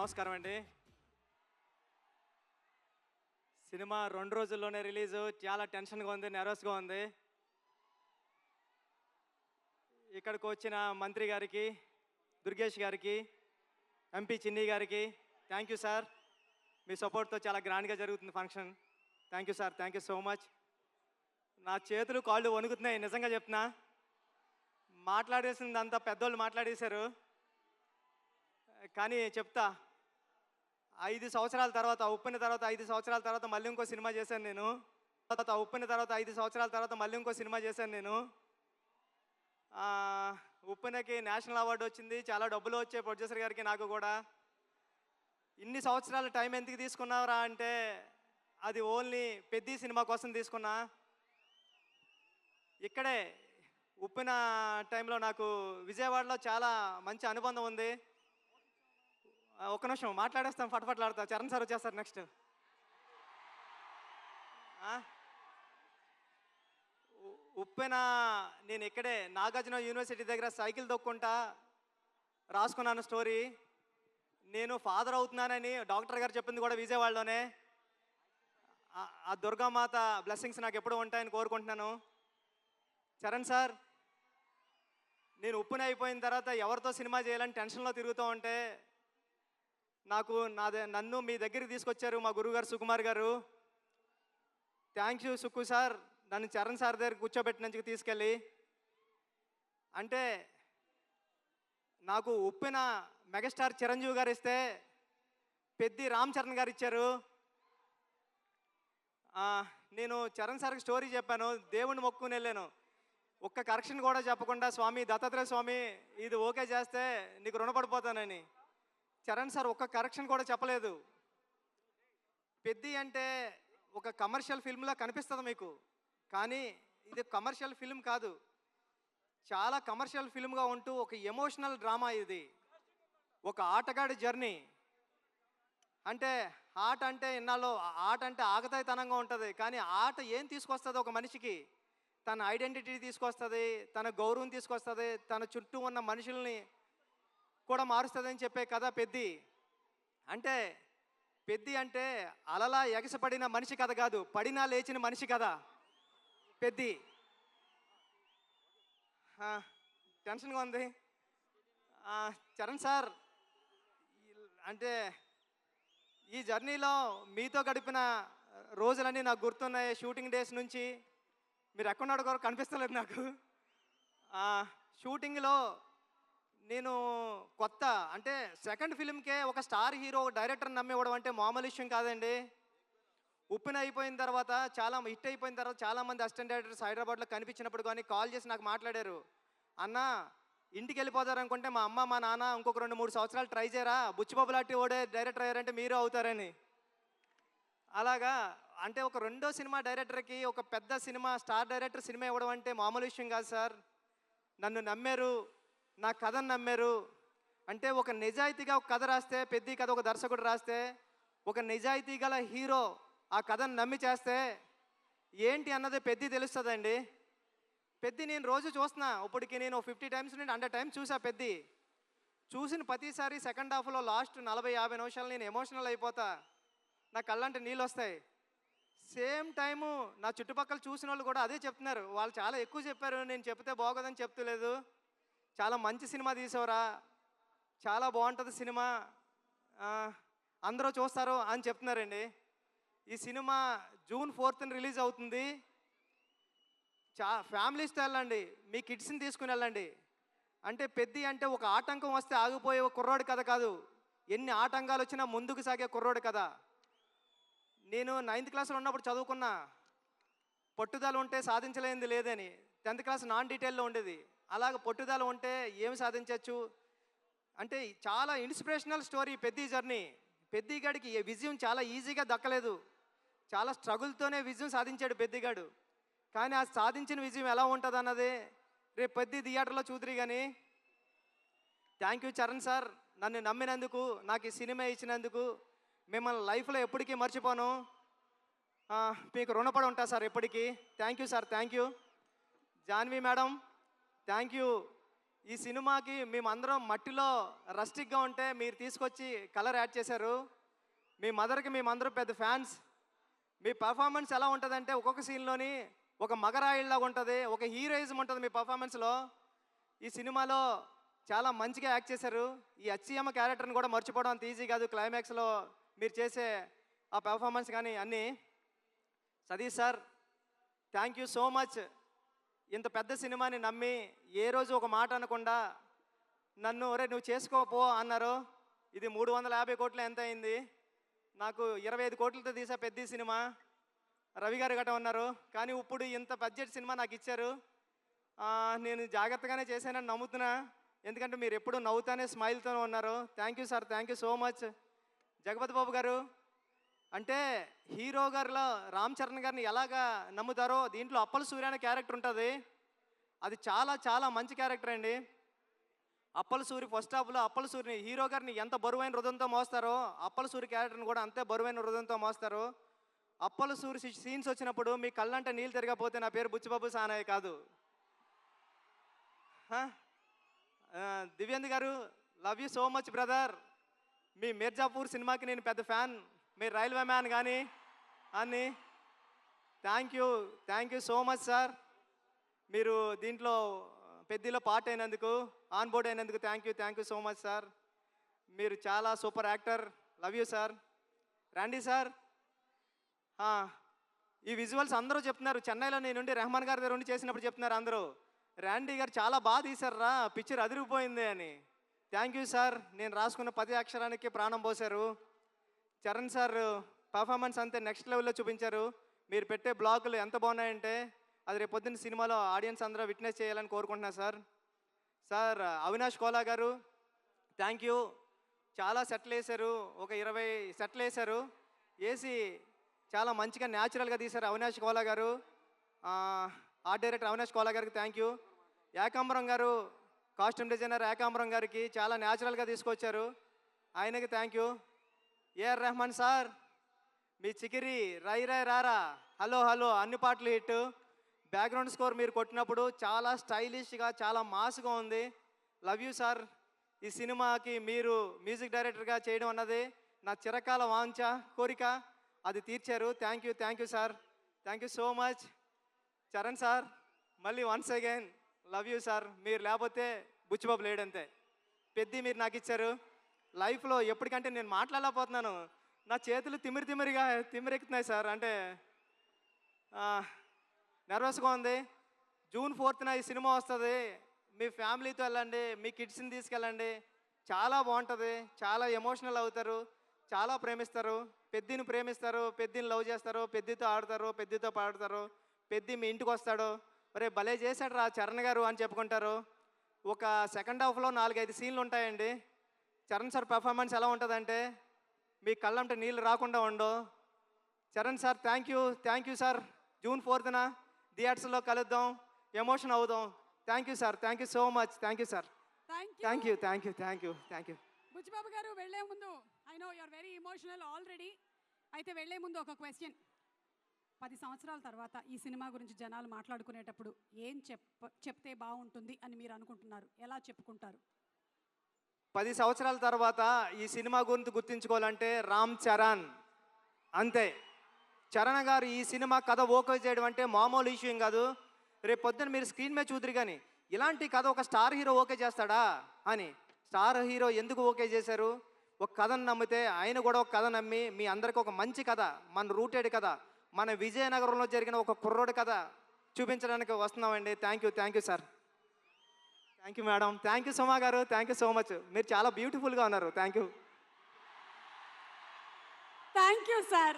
నమస్కారం అండి. సినిమా 2 రోజుల్లోనే రిలీజు. చాలా టెన్షన్‌గా ఉంది, నెర్వస్‌గా ఉంది. ఇక్కడికి వచ్చిన మంత్రి గారికి, దుర్గేష్ గారికి, ఎంపీ చిన్ని గారికి థ్యాంక్ యూ సార్. మీ సపోర్ట్‌తో చాలా గ్రాండ్‌గా జరుగుతుంది function. Thank you sir. Thank you so much. నా చేతులు, కాళ్ళు వణుకుతున్నాయి నిజంగా చెప్తున్నా. మాట్లాడేసిందంతా పెద్దోళ్ళు మాట్లాడేశారు. కానీ చెప్తా. 5 సంవత్సరాల తర్వాత, ఉప్పెన తర్వాత 5 సంవత్సరాల తర్వాత మళ్ళీ ఇంకో సినిమా చేశాను నేను. ఉప్పెన తర్వాత 5 సంవత్సరాల తర్వాత మళ్ళీ ఇంకో సినిమా చేశాను నేను. ఉప్పెనకి నేషనల్ అవార్డు వచ్చింది. చాలా డబ్బులు వచ్చాయి ప్రొడ్యూసర్ గారికి, నాకు కూడా. ఇన్ని సంవత్సరాల టైం ఎందుకు తీసుకున్నావురా అంటే, అది ఓన్లీ పెద్ది సినిమా కోసం తీసుకున్నా. ఇక్కడే ఉప్పెన టైంలో నాకు విజయవాడలో చాలా మంచి అనుబంధం ఉంది. ఒక్క నిమిషం మాట్లాడేస్తాం, ఫటఫట్లాడతా. చరణ్ సార్ వచ్చేస్తారు నెక్స్ట్. ఉప్పెన నేను ఇక్కడే నాగార్జున యూనివర్సిటీ దగ్గర సైకిల్ తొక్కుంటా రాసుకున్నాను స్టోరీ. నేను ఫాదర్ అవుతున్నానని డాక్టర్ గారు చెప్పింది కూడా విజయవాడలోనే. ఆ దుర్గామాత బ్లెస్సింగ్స్ నాకు ఎప్పుడు ఉంటాయని కోరుకుంటున్నాను. చరణ్ సార్, నేను ఉప్పెన అయిపోయిన తర్వాత ఎవరితో సినిమా చేయాలని టెన్షన్లో తిరుగుతూ ఉంటే నన్ను మీ దగ్గరికి తీసుకొచ్చారు మా గురువుగారు సుకుమార్ గారు. థ్యాంక్ యూ సుక్కు సార్, నన్ను చరణ్ సార్ దగ్గర కూర్చోబెట్టినందుకు తీసుకెళ్ళి. అంటే నాకు ఉప్పెన మెగాస్టార్ చిరంజీవి గారు ఇస్తే పెద్ది రామ్ చరణ్ గారు ఇచ్చారు. నేను చరణ్ సార్కి స్టోరీ చెప్పాను, దేవుణ్ణి మొక్కుని వెళ్ళాను. ఒక్క కరెక్షన్ కూడా చెప్పకుండా, స్వామి దత్తాత్రేయ స్వామి ఇది ఓకే చేస్తే నీకు రుణపడిపోతానని. చరణ్ సార్ ఒక్క కరెక్షన్ కూడా చెప్పలేదు. పెద్ది అంటే ఒక కమర్షియల్ ఫిల్మ్లా కనిపిస్తుంది మీకు, కానీ ఇది కమర్షియల్ ఫిల్మ్ కాదు. చాలా కమర్షియల్ ఫిల్మ్గా ఉంటూ ఒక ఎమోషనల్ డ్రామా ఇది. ఒక ఆటగాడి జర్నీ. అంటే ఆట అంటే ఇన్నాళ్ళు ఆట అంటే ఆగతాయితనంగా ఉంటుంది, కానీ ఆట ఏం తీసుకొస్తుంది ఒక మనిషికి? తన ఐడెంటిటీ తీసుకొస్తుంది, తన గౌరవం తీసుకొస్తుంది, తన చుట్టూ ఉన్న మనుషుల్ని కూడా మారుస్తుందని చెప్పే కథ పెద్ది. అంటే పెద్ది అంటే అలలా ఎగసపడిన మనిషి కథ కాదు, పడినా లేచిన మనిషి కథ పెద్ది. టెన్షన్గా ఉంది. చరణ్ సార్, అంటే ఈ జర్నీలో మీతో గడిపిన రోజులన్నీ నాకు గుర్తున్నాయి. షూటింగ్ డేస్ నుంచి మీరు ఎక్కడున్నాడు కూడా కనిపిస్తలేదు నాకు. షూటింగ్లో నేను కొత్త, అంటే సెకండ్ ఫిల్మ్కే ఒక స్టార్ హీరో డైరెక్టర్ నమ్మివ్వడం అంటే మామూలు విషయం కాదండి. ఉప్పెన అయిపోయిన తర్వాత, చాలా హిట్ అయిపోయిన తర్వాత చాలామంది అసిస్టెంట్ డైరెక్టర్స్ హైదరాబాద్లో కనిపించినప్పుడు కానీ కాల్ చేసి నాకు మాట్లాడారు, అన్న ఇంటికి వెళ్ళిపోతారనుకుంటే మా అమ్మ మా నాన్న ఇంకొక 2-3 సంవత్సరాలు ట్రై చేయరా, బుచ్చిబాబు లాంటి ఓడే డైరెక్టర్ అయ్యారంటే మీరు అవుతారని. అలాగా అంటే ఒక రెండో సినిమా డైరెక్టర్కి ఒక పెద్ద సినిమా స్టార్ డైరెక్టర్ సినిమా ఇవ్వడం అంటే మామూలు విషయం కాదు సార్. నన్ను నమ్మారు, నా కథను నమ్మారు. అంటే ఒక నిజాయితీగా ఒక కథ రాస్తే, పెద్ద కథ ఒక దర్శకుడు రాస్తే, ఒక నిజాయితీ గల హీరో ఆ కథను నమ్మి చేస్తే ఏంటి అన్నది పెద్ద తెలుస్తుందండి. పెద్ద నేను రోజు చూస్తున్నా. ఇప్పటికి నేను 50 టైమ్స్ నుండి 100 టైమ్స్ చూసా. పెద్ద చూసిన ప్రతిసారి సెకండ్ హాఫ్లో లాస్ట్ 40-50 నిమిషాలు నేను ఎమోషనల్ అయిపోతా. నా కళ్ళంటే నీళ్ళు వస్తాయి. సేమ్ టైము నా చుట్టుపక్కల చూసిన వాళ్ళు కూడా అదే చెప్తున్నారు. వాళ్ళు చాలా ఎక్కువ చెప్పారు, నేను చెప్తే బాగోదని చెప్తలేదు. చాలా మంచి సినిమా తీసావురా, చాలా బాగుంటుంది సినిమా, అందరూ చూస్తారు అని చెప్తున్నారండి. ఈ సినిమా జూన్ 4th రిలీజ్ అవుతుంది. ఫ్యామిలీస్తో వెళ్ళండి, మీ కిడ్స్ని తీసుకుని వెళ్ళండి. అంటే పెద్ద అంటే ఒక ఆటంకం వస్తే ఆగిపోయే ఒక కుర్రోడి కథ కాదు, ఎన్ని ఆటంకాలు వచ్చినా ముందుకు సాగే కుర్రోడి కథ. నేను 9th క్లాస్లో ఉన్నప్పుడు చదువుకున్నా, పట్టుదల ఉంటే సాధించలేనిది లేదని. 10th క్లాస్ నాన్ డీటెయిల్లో ఉండేది. అలాగ పట్టుదల ఉంటే ఏమి సాధించవచ్చు అంటే చాలా ఇన్స్పిరేషనల్ స్టోరీ పెద్ద జర్నీ. పెద్దిగాడికి విజయం చాలా ఈజీగా దక్కలేదు, చాలా స్ట్రగుల్తోనే విజయం సాధించాడు పెద్దిగాడు. కానీ ఆ సాధించిన విజయం ఎలా ఉంటుంది అన్నది రేపు పెద్ద థియేటర్లో చూద్దరు. కానీ థ్యాంక్ యూ చరణ్ సార్, నన్ను నమ్మినందుకు, నాకు ఈ సినిమా ఇచ్చినందుకు. మిమ్మల్ని లైఫ్లో ఎప్పటికీ మర్చిపోను, మీకు రుణపడి ఉంటా సార్ ఎప్పటికీ. Thank you sir, thank you. Janhvi madam, thank you. ఈ సినిమాకి మేమందరం మట్టిలో రస్టిక్గా ఉంటే మీరు తీసుకొచ్చి కలర్ యాడ్ చేశారు. మీ మదర్కి మేమందరం పెద్ద ఫ్యాన్స్. మీ పర్ఫార్మెన్స్ ఎలా ఉంటుందంటే ఒక్కొక్క సీన్లోని ఒక మగరాయిల్లాగా ఉంటుంది, ఒక హీరోయిజం ఉంటుంది మీ పర్ఫార్మెన్స్లో. ఈ సినిమాలో చాలా మంచిగా యాక్ట్ చేశారు. ఈ అచ్చియమ్మ క్యారెక్టర్ని కూడా మర్చిపోవడం అంత ఈజీ కాదు. క్లైమాక్స్లో మీరు చేసే ఆ పెర్ఫార్మెన్స్ కానీ అన్నీ. Satish sir, thank you so much. ఇంత పెద్ద సినిమాని నమ్మి ఏ రోజు ఒక మాట అనకుండా నన్ను ఒరే నువ్వు చేసుకోపో అన్నారు. ఇది 350 కోట్లు ఎంత అయింది? నాకు 25 కోట్లతో తీసా పెద్ద సినిమా. రవి గారు గట్ట ఉన్నారు, కానీ ఇప్పుడు ఇంత బడ్జెట్ సినిమా నాకు ఇచ్చారు. నేను జాగ్రత్తగానే చేశానని నమ్ముతున్నా, ఎందుకంటే మీరు ఎప్పుడు నవ్వుతానే స్మైల్తోనే ఉన్నారు. Thank you sir, thank you so much. Jagapathi Babu garu, అంటే హీరో గారిలో రామ్ చరణ్ గారిని ఎలాగా నమ్ముతారో దీంట్లో అప్పల సూర్య అనే క్యారెక్టర్ ఉంటుంది. అది చాలా చాలా మంచి క్యారెక్టర్ అండి. అప్పల సూరి ఫస్ట్ హాఫ్లో అప్పల సూరిని హీరో గారిని ఎంత బరువైన హృదయంతో మోస్తారో అప్పల సూరి క్యారెక్టర్ని కూడా అంతే బరువైన హృదయంతో మోస్తారు. అప్పల సూరి సీన్స్ వచ్చినప్పుడు మీ కళ్ళంటే నీళ్ళు తిరగకపోతే నా పేరు బుచ్చిబాబు సానయ్య కాదు. Divyendu garu, love you so much brother. మీ మిర్జాపూర్ సినిమాకి నేను పెద్ద ఫ్యాన్. మీరు రైల్వే మ్యాన్ కానీ అని. Thank you so much sir. మీరు దీంట్లో పెద్దలో పార్ట్ అయినందుకు, ఆన్ బోర్డ్ అయినందుకు thank you so much sir. మీరు చాలా super actor. Love you sir. రండి సార్. ఈ విజువల్స్ అందరూ చెప్తున్నారు, చెన్నైలో నేనుండి రెహమాన్ గారి దగ్గర ఉండి చేసినప్పుడు చెప్తున్నారు అందరూ, ర్యాండీ గారు చాలా బాగా తీశారా, పిక్చర్ అదిరిపోయింది అని. Thank you sir. నేను రాసుకున్న 10 అక్షరానికి ప్రాణం పోశారు. చరణ్ సార్ పర్ఫార్మెన్స్ అంతే నెక్స్ట్ లెవెల్లో చూపించారు. మీరు పెట్టే బ్లాగులు ఎంత బాగున్నాయంటే అది రేపు పొద్దున్న సినిమాలో ఆడియన్స్ అందరూ విట్నెస్ చేయాలని కోరుకుంటున్నా సార్. సార్ అవినాష్ కోలా గారు, థ్యాంక్ యూ. చాలా సెట్లు వేశారు, ఒక 20 సెట్లు వేశారు. వేసి చాలా మంచిగా న్యాచురల్గా తీశారు అవినాష్ కోలా గారు. ఆర్ట్ డైరెక్టర్ అవినాష్ కోలా గారికి థ్యాంక్ యూ. ఏకాంబరం గారు, కాస్ట్యూమ్ డిజైనర్ ఏకాంబరం గారికి చాలా న్యాచురల్గా తీసుకొచ్చారు, ఆయనకి thank you. AR Rahman sir, మీ చికిరి రై రై రారా హలో హలో అన్ని పాటలు హిట్. బ్యాక్గ్రౌండ్ స్కోర్ మీరు కొట్టినప్పుడు చాలా స్టైలిష్గా చాలా మాస్గా ఉంది. Love you sir. ఈ సినిమాకి మీరు మ్యూజిక్ డైరెక్టర్గా చేయడం అన్నది నా చిరకాల వాంఛ కోరిక, అది తీర్చారు. Thank you sir. Thank you so much. Charan sir, మళ్ళీ once again love you sir. మీరు లేకపోతే బుచ్చిబాబు లేడంతే. పెద్ద మీరు నాకు ఇచ్చారు. లైఫ్లో ఎప్పటికంటే నేను మాట్లాడలేకపోతున్నాను, నా చేతులు తిమ్మిరెక్కుతున్నాయి సార్. అంటే నర్వస్గా ఉంది. జూన్ 4th ఈ సినిమా వస్తుంది. మీ ఫ్యామిలీతో వెళ్ళండి, మీ కిడ్స్ని తీసుకెళ్ళండి, చాలా బాగుంటుంది. చాలా ఎమోషనల్ అవుతారు, చాలా ప్రేమిస్తారు. పెద్దిని ప్రేమిస్తారు, పెద్దిని లవ్ చేస్తారు, పెద్దితో ఆడతారు, పెద్దితో పాడతారు. పెద్ది మీ ఇంటికి వస్తాడు, ఒరే భలే చేశాడు రా చరణ్ గారు అని చెప్పుకుంటారు. ఒక సెకండ్ హాఫ్లో 4-5 సీన్లు ఉంటాయండి. చరణ్ సార్ పెర్ఫార్మెన్స్ ఎలా ఉంటుందంటే మీ కళ్ళంటే నీళ్ళు రాకుండా ఉండవు. Charan sir thank you sir. June 4th థియేటర్స్లో కలుద్దాం, ఎమోషన్ అవుదాం. Thank you sir. Thank you so much. Thank you sir. Thank you. Buchi Babu గారు, వెళ్లే ముందు I know you are very emotional already. అయితే వెళ్లే ముందు ఒక క్వశ్చన్. 10 సంవత్సరాల తర్వాత ఈ సినిమా గురించి జనాలు మాట్లాడుకునేటప్పుడు ఏం చెప్తే బాగుంటుంది అని మీరు అనుకుంటున్నారు? ఎలా చెప్పుకుంటారు? 10 సంవత్సరాల తర్వాత ఈ సినిమా గురించి గుర్తించుకోవాలంటే రామ్ చరణ్ అంతే. చరణ్ గారు ఈ సినిమా కథ ఓకే చేయడం అంటే మామూలు ఇష్యూ కాదు. రేపు పొద్దున మీరు స్క్రీన్ మీద చూద్దరు కానీ ఇలాంటి కథ ఒక స్టార్ హీరో ఓకే చేస్తాడా అని. స్టార్ హీరో ఎందుకు ఓకే చేశారు? ఒక కథను నమ్మితే ఆయన కూడా ఒక కథ నమ్మి మీ అందరికీ ఒక మంచి కథ, మన రూటెడ్ కథ, మన విజయనగరంలో జరిగిన ఒక కుర్రోడి కథ చూపించడానికి వస్తున్నామండి. Thank you sir. Thank you madam. Thank you Suma garu. Thank you so much. మీరు చాలా బ్యూటిఫుల్గా ఉన్నారు. Thank you sir.